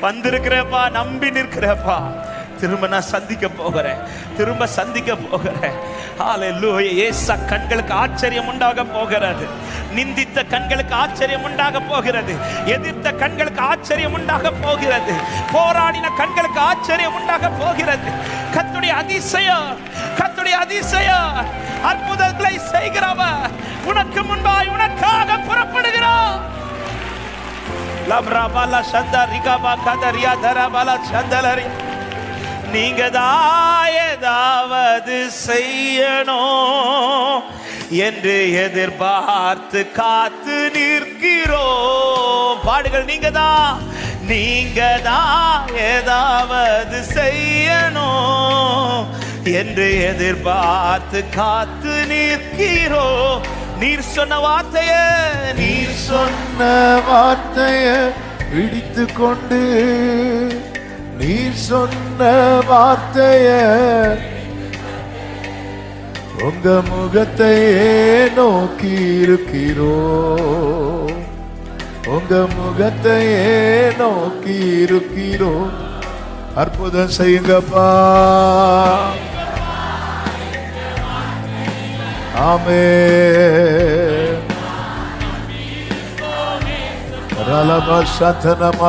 வந்திருக்கிறப்பா, நம்பி நிற்கிறப்பா. திரும்ப நான் சந்திக்க போகிறேன், திரும்ப சந்திக்க போகிறேன். ஹல்லேலூயா. ஏசா கண்களுக்கு ஆச்சரியம் உண்டாக போகிறது. நிந்தித்த கண்களுக்கு ஆச்சரியம் உண்டாக போகிறது. எதிர்த்த கண்களுக்கு ஆச்சரியம் உண்டாக போகிறது. போராடின கண்களுக்கு ஆச்சரியம் உண்டாக போகிறது. கர்த்தருடைய அதிசயம், கர்த்தருடைய அதிசயம், அற்புதங்களை செய்கிறவர் உனக்கு முன்பாய் உனக்காக புறப்படுகிறார். லப்ராபாலா சந்தா ரிகாபா கதரியா தரபாலா சந்தலரி. நீங்க தான் ஏதாவது செய்யணும் என்று எதிர்பார்த்து காத்து நிற்கிறோம். பாடுகள். நீங்க தான் ஏதாவது செய்யணும் என்று எதிர்பார்த்து காத்து நிற்கிறோம். நீர் சொன்ன வார்த்தைய பிடித்து கொண்டு, நீர் சொன்ன வார்த்தைய உங்க முகத்தையே நோக்கி இருக்கிறோம். உங்க முகத்தையே நோக்கி இருக்கிறோம். அற்புதம் செய்யுங்கப்பா. ஆமென். ரலப சதனம